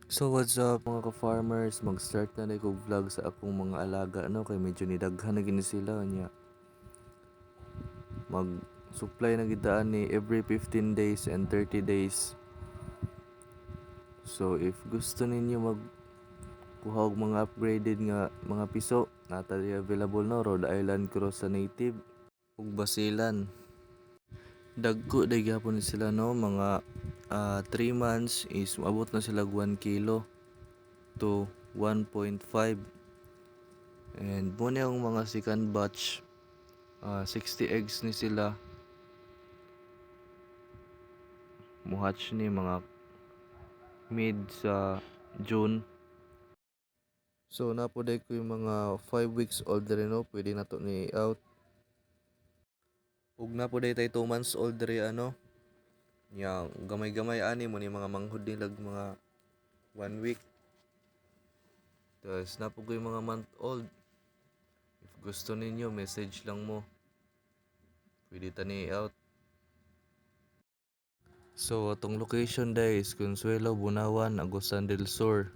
So what's up mga ka-farmers, mag-start na rin kong vlog sa akong mga alaga kay medyo nidaghan na gini sila niya. Mag-supply na gidaan ni every 15 days and 30 days. So if gusto ninyo kuha og mga upgraded nga mga piso, nata available no Rhode Island Cross sa native ug basilan. Dagko day gyapon ni sila no, mga 3 months is maabot na sila 1 kilo to 1.5. And muna yung mga second batch, 60 eggs ni sila. Muhatch ni mga mid sa June. So napoday ko yung mga 5 weeks old rin no, pwede na to ni out. Ug napoday tay 2 months old rin yang gamay-gamay ani mo ni mga manghud nilag mga 1 week. Tapos napo ko yung mga month old. If gusto ninyo, message lang mo. Pwede tani out. So atong location is Consuelo, Bunawan, Agusan del Sur.